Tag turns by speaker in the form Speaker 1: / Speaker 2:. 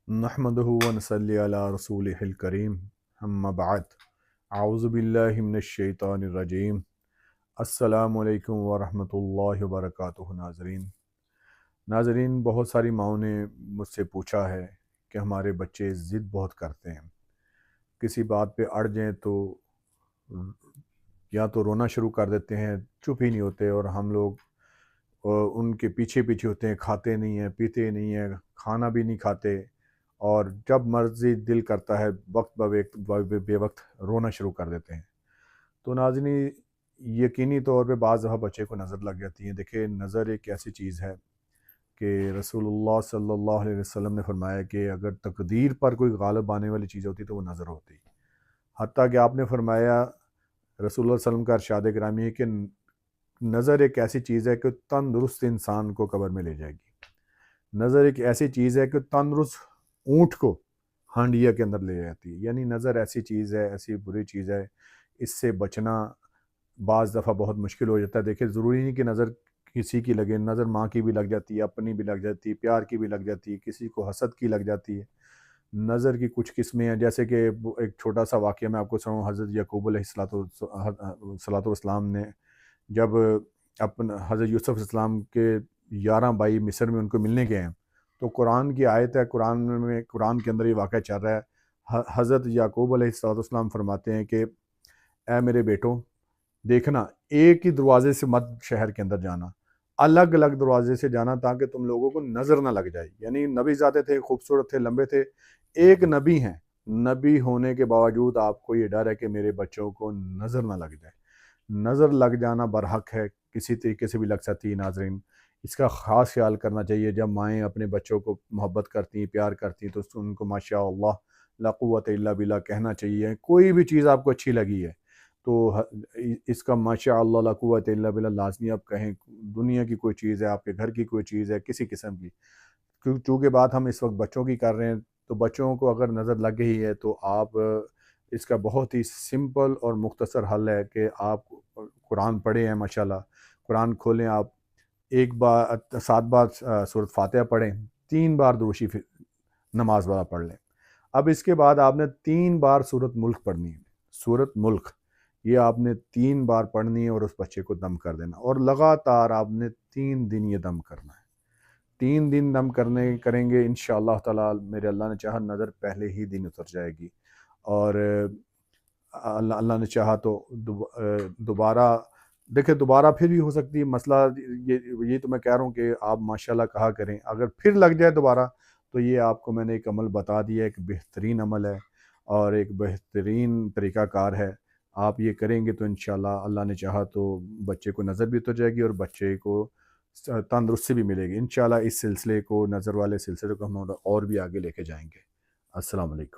Speaker 1: नहमदुहु व नसल्ली अला रसूलिहिल करीम अम्मा बाद अऊज़ु बिल्लाहि मिनश शैतानिर रजीम अस्सलामु अलैकुम व रहमतुल्लाहि व बरकातुहू। नाज़रीन, बहुत सारी माओं ने मुझसे पूछा है कि हमारे बच्चे ज़िद बहुत करते हैं, किसी बात पे अड़ जाएं तो या तो रोना शुरू कर देते हैं, चुप ही नहीं होते, और हम लोग उनके पीछे पीछे होते हैं, खाते नहीं हैं, पीते नहीं हैं, खाना भी नहीं खाते, और जब मर्ज़ी दिल करता है वक्त बेवक्त रोना शुरू कर देते हैं। तो नाज़रीन, यकीनी तौर पे बाज़ दफ़ा बच्चे को नज़र लग जाती है। देखिए, नज़र एक ऐसी चीज़ है कि रसूलुल्लाह सल्लल्लाहु अलैहि वसल्लम ने फरमाया कि अगर तकदीर पर कोई गालिब आने वाली चीज़ होती तो वो नज़र होती। हत्ता कि आपने फरमाया, रसूलुल्लाह सल्लल्लाहु अलैहि वसल्लम का इरशाद गिरामी है कि नज़र एक ऐसी चीज़ है कि तंदुरुस्त इंसान को कब्र में ले जाएगी। नज़र एक ऐसी चीज़ है कि तंदुरुस्त ऊँट को हांडिया के अंदर ले जाती है। यानी नज़र ऐसी चीज़ है, ऐसी बुरी चीज़ है, इससे बचना बाज़ दफ़ा बहुत मुश्किल हो जाता है। देखिए, ज़रूरी नहीं कि नज़र किसी की लगे, नज़र माँ की भी लग जाती है, अपनी भी लग जाती है, प्यार की भी लग जाती है, किसी को हसद की लग जाती है। नज़र की कुछ किस्में हैं, जैसे कि वो एक छोटा सा वाक़या मैं आपको सुनाऊँ। हज़रत याकूब अलैहिस्सलातु वस्सलाम ने जब अपन हज़रत यूसुफ़ अलैहिस्सलाम के 11 भाई मिस्र में उनको मिलने गए हैं, तो कुरान की आयत है, कुरान के अंदर ये वाक़या चल रहा है। हज़रत याकूब अलैहिस्सलाम फरमाते हैं कि ए मेरे बेटों, देखना, एक ही दरवाजे से मत शहर के अंदर जाना, अलग अलग दरवाजे से जाना, ताकि तुम लोगों को नज़र ना लग जाए। यानी नबी ज़ादे थे, खूबसूरत थे, लंबे थे, एक नबी हैं, नबी होने के बावजूद आपको ये डर है कि मेरे बच्चों को नज़र ना लग जाए। नज़र लग जाना बरहक है, किसी तरीके से भी लग सकती है। नाज़रीन, इसका ख़ास ख्याल करना चाहिए। जब माएँ अपने बच्चों को मोहब्बत करती हैं, प्यार करती हैं, तो उनको माशा अल्लाह ला कुव्वत इल्ला बिल्लाह कहना चाहिए। कोई भी चीज़ आपको अच्छी लगी है तो इसका माशा अल्लाह ला कुव्वत इल्ला बिल्लाह लाज़मी आप कहें। दुनिया की कोई चीज़ है, आपके घर की कोई चीज़ है, किसी किस्म की, चूँकि बात हम इस वक्त बच्चों की कर रहे हैं, तो बच्चों को अगर नज़र लग गई है तो आप इसका बहुत ही सिंपल और मुख्तसर हल है कि आप कुरान पढ़े हैं माशाल्लाह, कुरान खोलें आप, एक बार 7 बार सूरत फातिहा पढ़ें, 3 बार दुरूद शरीफ नमाज वाला पढ़ लें। अब इसके बाद आपने 3 बार सूरत मुल्क पढ़नी है। सूरत मुल्क ये आपने 3 बार पढ़नी है और उस बच्चे को दम कर देना, और लगातार आपने 3 दिन ये दम करना है। 3 दिन दम करेंगे, इंशाअल्लाह ताला मेरे अल्लाह ने चाहा नज़र पहले ही दिन उतर जाएगी। और अल्लाह अल्लाह ने चाहा तो दोबारा, देखिए, दोबारा फिर भी हो सकती है। मसला ये तो मैं कह रहा हूँ कि आप माशाल्लाह कहा करें, अगर फिर लग जाए दोबारा, तो ये आपको मैंने एक अमल बता दिया, एक बेहतरीन अमल है और एक बेहतरीन तरीक़ाकार है। आप ये करेंगे तो इंशाअल्लाह अल्लाह ने चाहा तो बच्चे को नज़र भी उतर जाएगी और बच्चे को तंदुरुस्ती भी मिलेगी। इंशाअल्लाह इस सिलसिले को, नज़र वाले सिलसिले को हम और भी आगे लेके जाएंगे। अस्सलाम वालेकुम।